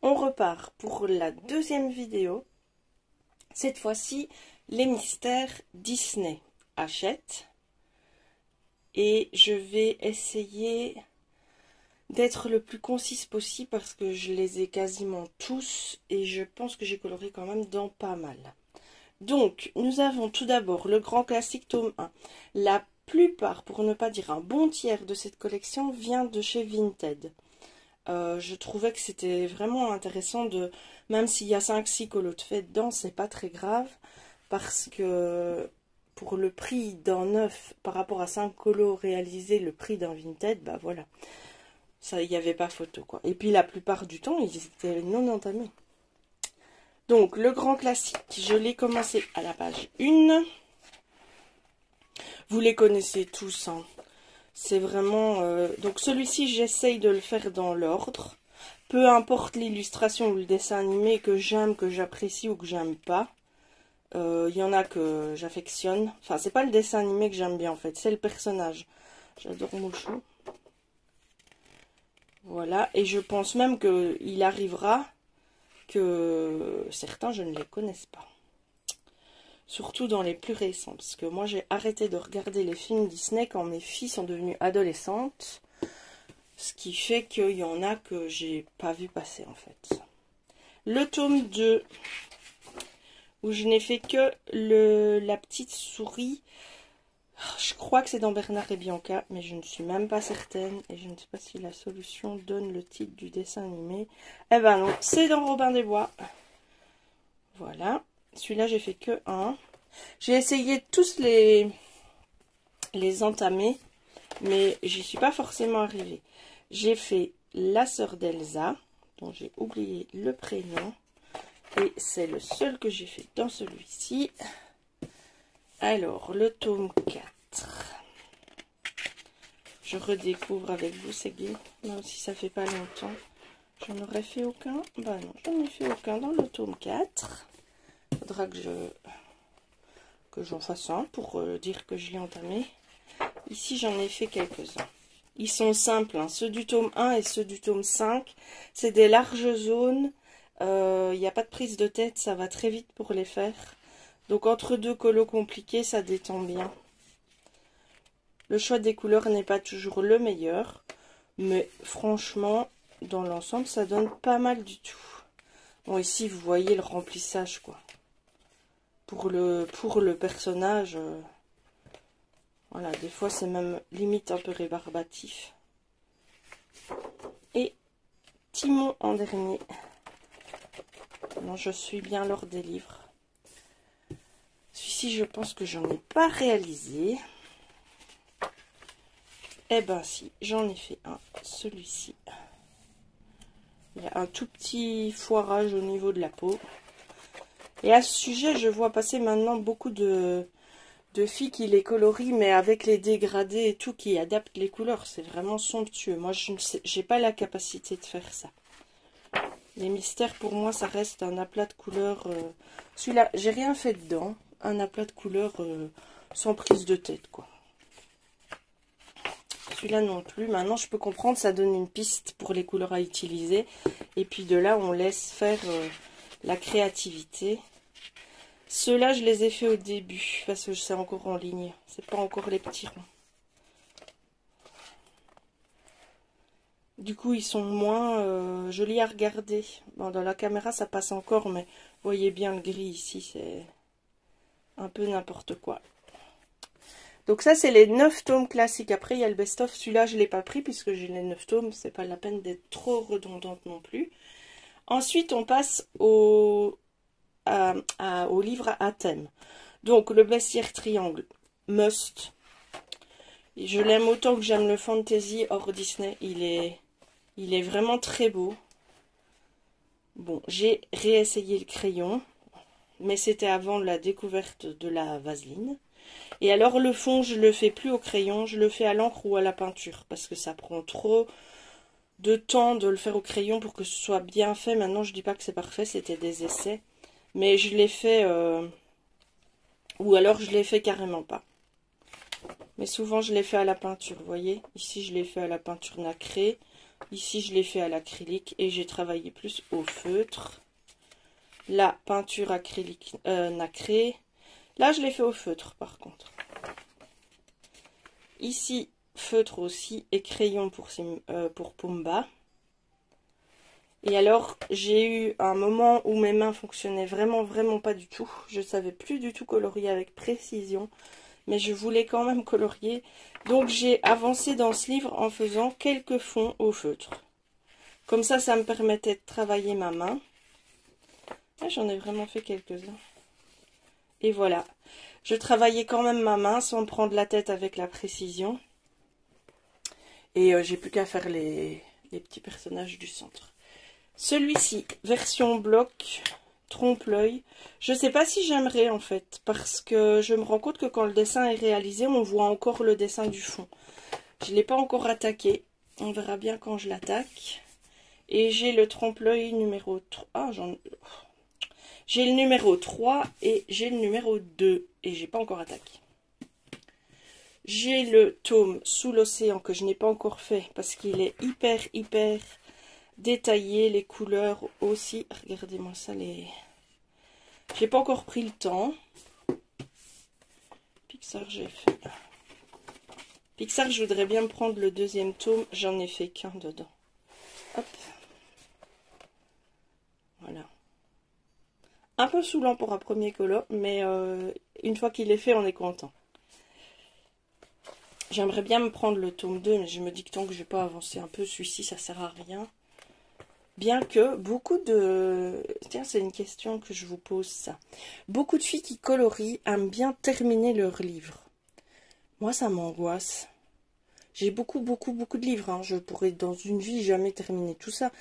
on repart pour la deuxième vidéo. Cette fois-ci, les mystères Disney Hachette. Et je vais essayer d'être le plus concise possible parce que je les ai quasiment tous et je pense que j'ai coloré quand même dans pas mal. Donc, nous avons tout d'abord le grand classique tome 1. La plupart, pour ne pas dire un bon tiers de cette collection, vient de chez Vinted. Je trouvais que c'était vraiment intéressant de... Même s'il y a 5-6 colos de fait dedans, c'est pas très grave. Parce que pour le prix d'un neuf, par rapport à 5 colos réalisés, le prix d'un Vinted, bah voilà. Ça, il n'y avait pas photo, quoi. Et puis la plupart du temps, ils étaient non entamés. Donc, le grand classique, je l'ai commencé à la page 1. Vous les connaissez tous, hein. C'est vraiment... Donc, celui-ci, j'essaye de le faire dans l'ordre. Peu importe l'illustration ou le dessin animé que j'aime, que j'apprécie ou que j'aime pas. Il y en a que j'affectionne. Enfin, c'est pas le dessin animé que j'aime bien, en fait. C'est le personnage. J'adore Mouchou. Voilà. Et je pense même qu'il arrivera que certains, je ne les connaisse pas. Surtout dans les plus récents. Parce que moi, j'ai arrêté de regarder les films Disney quand mes filles sont devenues adolescentes. Ce qui fait qu'il y en a que j'ai pas vu passer, en fait. Le tome 2, où je n'ai fait que la petite souris. Je crois que c'est dans Bernard et Bianca, mais je ne suis même pas certaine. Et je ne sais pas si la solution donne le titre du dessin animé. Eh ben non, c'est dans Robin des Bois. Voilà. Celui-là, j'ai fait que un. J'ai essayé de tous les entamer, mais j'y suis pas forcément arrivée. J'ai fait la sœur d'Elsa, dont j'ai oublié le prénom. Et c'est le seul que j'ai fait dans celui-ci. Alors, le tome 4. Je redécouvre avec vous, c'est gai. Même si ça fait pas longtemps. J'en aurais fait aucun. Bah non, j'en ai fait aucun dans le tome 4. Faudra que j'en fasse un pour dire que je l'ai entamé. Ici, j'en ai fait quelques-uns. Ils sont simples, hein. Ceux du tome 1 et ceux du tome 5. C'est des larges zones. Il n'y a pas de prise de tête, ça va très vite pour les faire. Donc entre deux colos compliqués, ça détend bien. Le choix des couleurs n'est pas toujours le meilleur. Mais franchement, dans l'ensemble, ça donne pas mal du tout. Bon, ici, vous voyez le remplissage, quoi. Pour le personnage, voilà, des fois, c'est même limite un peu rébarbatif. Et Timon en dernier. Non, je suis bien l'ordre des livres. Celui-ci, je pense que j'en ai pas réalisé. Eh ben si, j'en ai fait un, celui-ci. Il y a un tout petit foirage au niveau de la peau. Et à ce sujet, je vois passer maintenant beaucoup de filles qui les colorient, mais avec les dégradés et tout, qui adaptent les couleurs. C'est vraiment somptueux. Moi, je n'ai pas la capacité de faire ça. Les mystères, pour moi, ça reste un aplat de couleurs. Celui-là, j'ai rien fait dedans. Un aplat de couleurs sans prise de tête, quoi. Celui-là non plus. Maintenant, je peux comprendre, ça donne une piste pour les couleurs à utiliser. Et puis de là, on laisse faire la créativité. Ceux-là, je les ai fait au début, parce que c'est encore en ligne. C'est pas encore les petits ronds. Du coup, ils sont moins jolis à regarder. Bon, dans la caméra, ça passe encore, mais vous voyez bien le gris ici, c'est un peu n'importe quoi. Donc ça, c'est les 9 tomes classiques. Après, il y a le best-of. Celui-là, je ne l'ai pas pris puisque j'ai les 9 tomes. C'est pas la peine d'être trop redondante non plus. Ensuite, on passe au livre à thème. Donc, le bestiaire triangle, must. Je l'aime autant que j'aime le fantasy hors Disney. Il est vraiment très beau. Bon, j'ai réessayé le crayon. Mais c'était avant la découverte de la vaseline. Et alors le fond, je le fais plus au crayon, je le fais à l'encre ou à la peinture. Parce que ça prend trop de temps de le faire au crayon pour que ce soit bien fait. Maintenant, je dis pas que c'est parfait, c'était des essais. Mais je l'ai fait... ou alors je l'ai fait carrément pas. Mais souvent, je l'ai fait à la peinture, vous voyez. Ici, je l'ai fait à la peinture nacrée. Ici, je l'ai fait à l'acrylique et j'ai travaillé plus au feutre. La peinture acrylique nacrée. Là, je l'ai fait au feutre, par contre. Ici, feutre aussi et crayon pour Pumba. Et alors, j'ai eu un moment où mes mains fonctionnaient vraiment pas du tout. Je ne savais plus du tout colorier avec précision. Mais je voulais quand même colorier. Donc, j'ai avancé dans ce livre en faisant quelques fonds au feutre. Comme ça me permettait de travailler ma main. Ah, j'en ai vraiment fait quelques-uns. Et voilà. Je travaillais quand même ma main sans me prendre la tête avec la précision. Et j'ai plus qu'à faire les petits personnages du centre. Celui-ci, version bloc, trompe-l'œil. Je ne sais pas si j'aimerais en fait. Parce que je me rends compte que quand le dessin est réalisé, on voit encore le dessin du fond. Je ne l'ai pas encore attaqué. On verra bien quand je l'attaque. Et j'ai le trompe-l'œil numéro 3. Ah, j'ai le numéro 3 et j'ai le numéro 2. Et j'ai pas encore attaqué. J'ai le tome Sous l'océan que je n'ai pas encore fait. Parce qu'il est hyper détaillé. Les couleurs aussi. Regardez-moi ça. J'ai pas encore pris le temps. Pixar, j'ai fait. Pixar, je voudrais bien me prendre le deuxième tome. J'en ai fait qu'un dedans. Hop. Voilà. Un peu saoulant pour un premier colo, mais une fois qu'il est fait, on est content. J'aimerais bien me prendre le tome 2, mais je me dis que tant que je vais pas avancer un peu, celui-ci, ça sert à rien. Bien que beaucoup de... Tiens, c'est une question que je vous pose, ça. Beaucoup de filles qui colorient aiment bien terminer leur livre. Moi, ça m'angoisse. J'ai beaucoup de livres. Hein. Je pourrais, dans une vie, jamais terminer tout ça.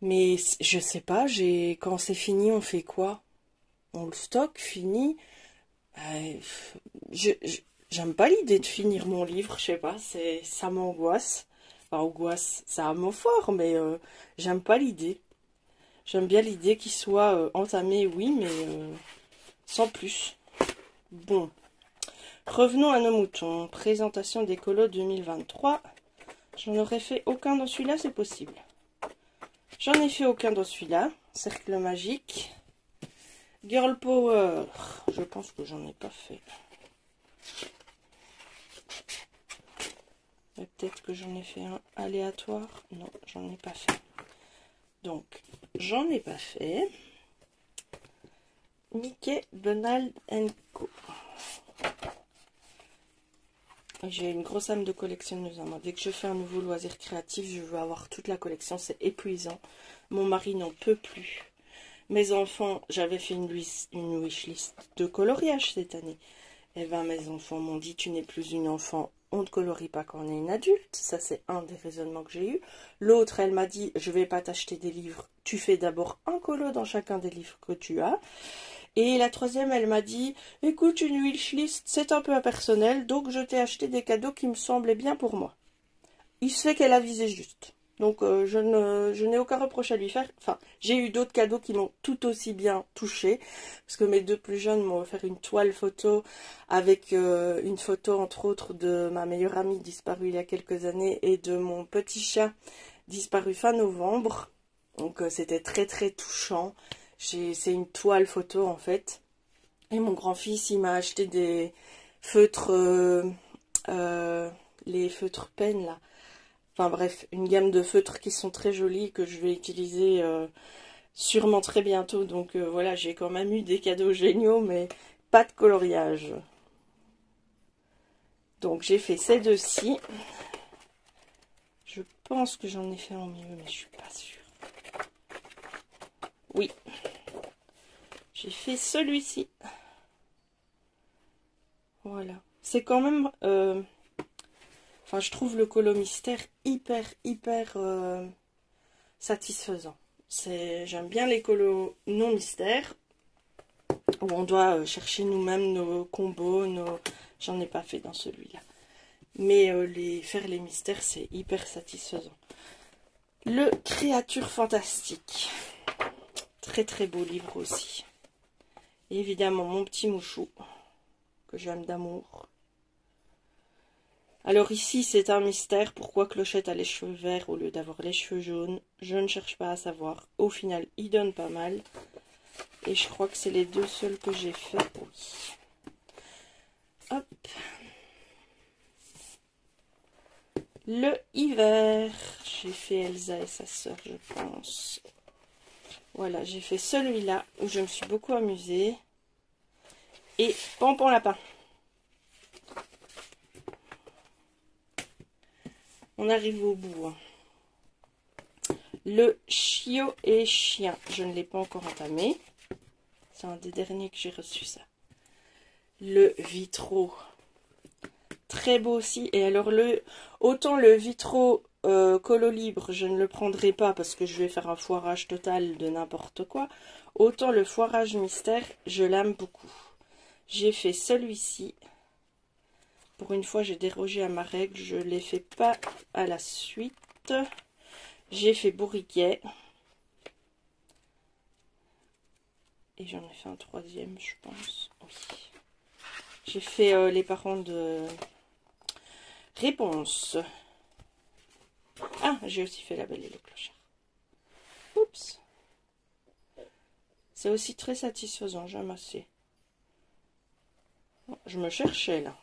Mais je sais pas, quand c'est fini, on fait quoi? On le stocke, fini. J'aime pas l'idée de finir mon livre, je sais pas, ça m'angoisse. Enfin, angoisse, c'est un mot fort, mais j'aime pas l'idée. J'aime bien l'idée qu'il soit entamé, oui, mais sans plus. Bon, revenons à nos moutons. Présentation des colos 2023. J'en aurais fait aucun dans celui-là, c'est possible. J'en ai fait aucun dans celui-là. Cercle magique. Girl Power. Je pense que j'en ai pas fait. Peut-être que j'en ai fait un aléatoire. Non, j'en ai pas fait. Donc, j'en ai pas fait. Mickey, Donald Co. J'ai une grosse âme de collectionneuse. Moi. Dès que je fais un nouveau loisir créatif, je veux avoir toute la collection. C'est épuisant. Mon mari n'en peut plus. Mes enfants, j'avais fait une wishlist de coloriage cette année. Et ben mes enfants m'ont dit, tu n'es plus une enfant, on ne colorie pas quand on est une adulte. Ça, c'est un des raisonnements que j'ai eu. L'autre, elle m'a dit, je vais pas t'acheter des livres. Tu fais d'abord un colo dans chacun des livres que tu as. Et la troisième, elle m'a dit, écoute, une wishlist, c'est un peu impersonnel, donc je t'ai acheté des cadeaux qui me semblaient bien pour moi. Il se fait qu'elle a visé juste. Donc je n'ai aucun reproche à lui faire. Enfin, j'ai eu d'autres cadeaux qui m'ont tout aussi bien touchée. Parce que mes deux plus jeunes m'ont offert une toile photo avec une photo entre autres de ma meilleure amie disparue il y a quelques années et de mon petit chat disparu fin novembre. Donc c'était très touchant. C'est une toile photo en fait. Et mon grand-fils, il m'a acheté des feutres, les feutres peines là. Enfin bref, une gamme de feutres qui sont très jolis que je vais utiliser sûrement très bientôt. Donc voilà, j'ai quand même eu des cadeaux géniaux, mais pas de coloriage. Donc j'ai fait ces deux-ci. Je pense que j'en ai fait en mieux, mais je suis pas sûre. Oui. J'ai fait celui-ci. Voilà. C'est quand même... Enfin, je trouve le colo mystère hyper satisfaisant. J'aime bien les colos non mystères, où on doit chercher nous-mêmes nos combos, J'en ai pas fait dans celui-là. Mais faire les mystères, c'est hyper satisfaisant. Le Créature Fantastique. Très beau livre aussi. Et évidemment, mon petit mouchou, que j'aime d'amour. Alors ici, c'est un mystère. Pourquoi Clochette a les cheveux verts au lieu d'avoir les cheveux jaunes? Je ne cherche pas à savoir. Au final, il donne pas mal. Et je crois que c'est les deux seuls que j'ai fait. Oui. Hop. Le hiver. J'ai fait Elsa et sa sœur, je pense. Voilà, j'ai fait celui-là où je me suis beaucoup amusée. Et Pompon Lapin. On arrive au bout. Le chiot et chien. Je ne l'ai pas encore entamé. C'est un des derniers que j'ai reçu, ça. Le vitraux. Très beau aussi. Et alors, autant le vitraux colo libre, je ne le prendrai pas parce que je vais faire un foirage total de n'importe quoi. Autant le foirage mystère, je l'aime beaucoup. J'ai fait celui-ci. Pour une fois, j'ai dérogé à ma règle. Je ne l'ai fait pas à la suite. J'ai fait bourriquet. Et j'en ai fait un troisième, je pense. Oui. J'ai fait les parents de Réponse. Ah, j'ai aussi fait La Belle et le Clochard. Oups. C'est aussi très satisfaisant, j'aime assez. Je me cherchais là.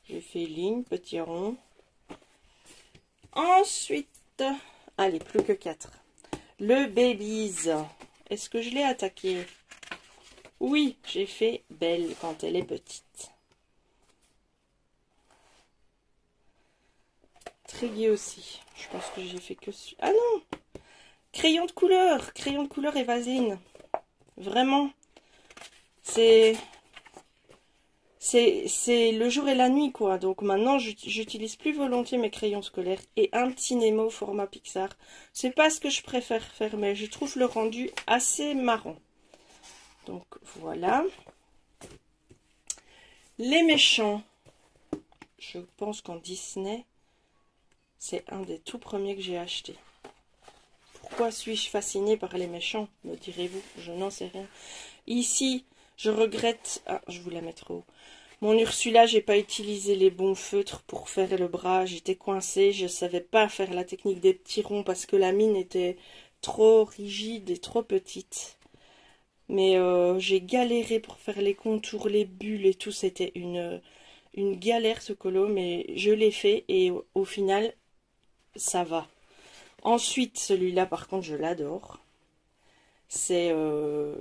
J'ai fait ligne, petit rond. Ensuite, allez, plus que 4. Le Babies. Est-ce que je l'ai attaqué? Oui, j'ai fait Belle quand elle est petite. Tréguier aussi. Je pense que j'ai fait que... Ah non! Crayon de couleur et vaseline. Vraiment. C'est le jour et la nuit, quoi. Donc maintenant, j'utilise plus volontiers mes crayons scolaires et un petit Nemo format Pixar. C'est pas ce que je préfère faire, mais je trouve le rendu assez marrant. Donc voilà. Les méchants. Je pense qu'en Disney, c'est un des tout premiers que j'ai acheté. Pourquoi suis-je fascinée par les méchants, me direz-vous? Je n'en sais rien. Ici, je regrette... Ah, je vous la mettrai haut. Mon Ursula, j'ai pas utilisé les bons feutres pour faire le bras. J'étais coincée, je savais pas faire la technique des petits ronds parce que la mine était trop rigide et trop petite. Mais j'ai galéré pour faire les contours, les bulles et tout. C'était une galère ce colo, mais je l'ai fait et au final, ça va. Ensuite, celui-là, par contre, je l'adore. C'est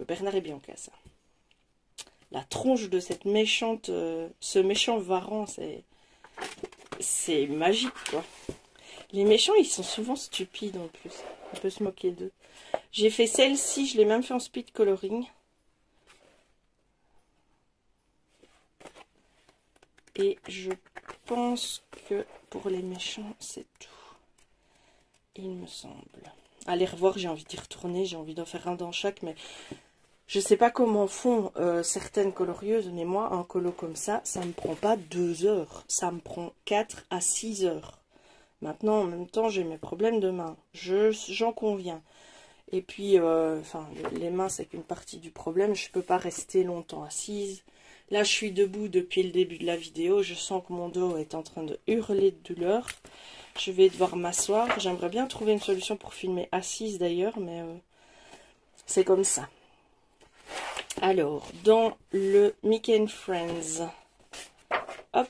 Bernard et Bianca, ça. La tronche de cette méchante, ce méchant Varan, c'est magique, quoi. Les méchants, ils sont souvent stupides en plus. On peut se moquer d'eux. J'ai fait celle-ci, je l'ai même fait en speed coloring. Et je pense que pour les méchants, c'est tout. Il me semble. Allez revoir, j'ai envie d'y retourner, j'ai envie d'en faire un dans chaque, mais je sais pas comment font certaines colorieuses, mais moi, un colo comme ça, ça me prend pas 2 heures, ça me prend 4 à 6 heures. Maintenant, en même temps, j'ai mes problèmes de main, j'en conviens. Et puis, enfin, les mains, c'est qu'une partie du problème, je peux pas rester longtemps assise. Là, je suis debout depuis le début de la vidéo, je sens que mon dos est en train de hurler de douleur. Je vais devoir m'asseoir. J'aimerais bien trouver une solution pour filmer assise d'ailleurs, mais c'est comme ça. Alors, dans le Mickey and Friends, hop,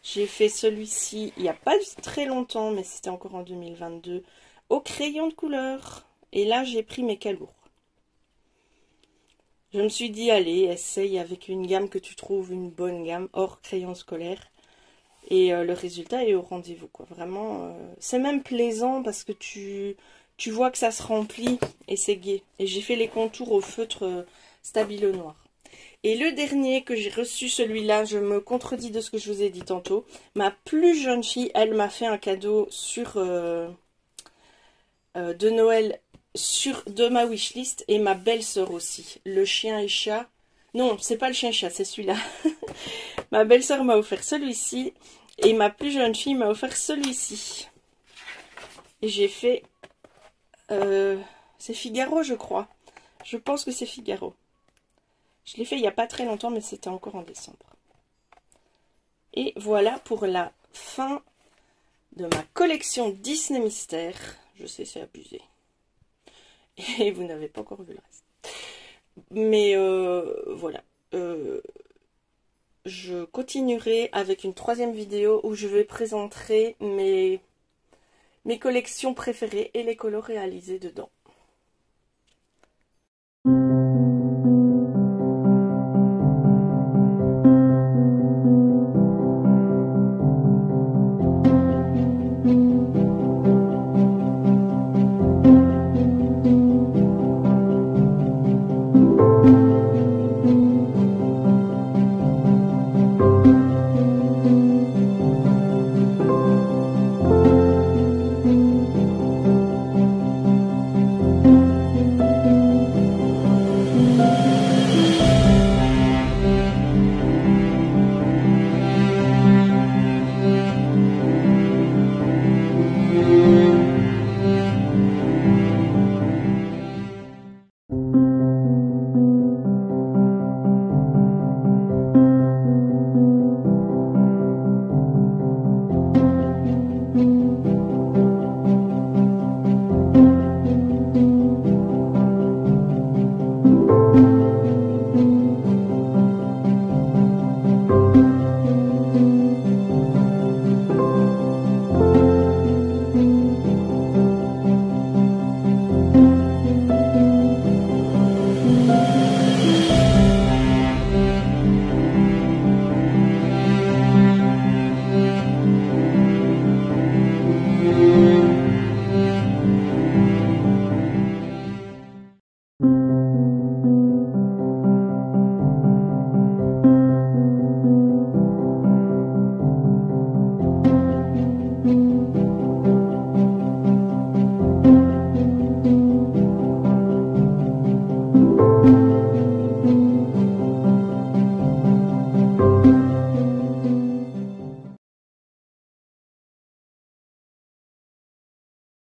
j'ai fait celui-ci il n'y a pas très longtemps, mais c'était encore en 2022, au crayon de couleur. Et là, j'ai pris mes calours. Je me suis dit, allez, essaye avec une gamme que tu trouves, une bonne gamme, hors crayon scolaire. Et le résultat est au rendez-vous, quoi. Vraiment, c'est même plaisant parce que tu vois que ça se remplit et c'est gai. Et j'ai fait les contours au feutre Stabilo noir. Et le dernier que j'ai reçu, celui-là, je me contredis de ce que je vous ai dit tantôt. Ma plus jeune fille, elle m'a fait un cadeau de Noël de ma wishlist et ma belle-sœur aussi. Le chien et chat. Non, c'est pas le chien et chat, c'est celui-là. Ma belle-sœur m'a offert celui-ci. Et ma plus jeune fille m'a offert celui-ci. Et j'ai fait... c'est Figaro, je crois. Je pense que c'est Figaro. Je l'ai fait il n'y a pas très longtemps, mais c'était encore en décembre. Et voilà pour la fin de ma collection Disney Mystère. Je sais, c'est abusé. Et vous n'avez pas encore vu le reste. Mais voilà. Je continuerai avec une troisième vidéo où je vais présenter mes collections préférées et les colos réalisés dedans.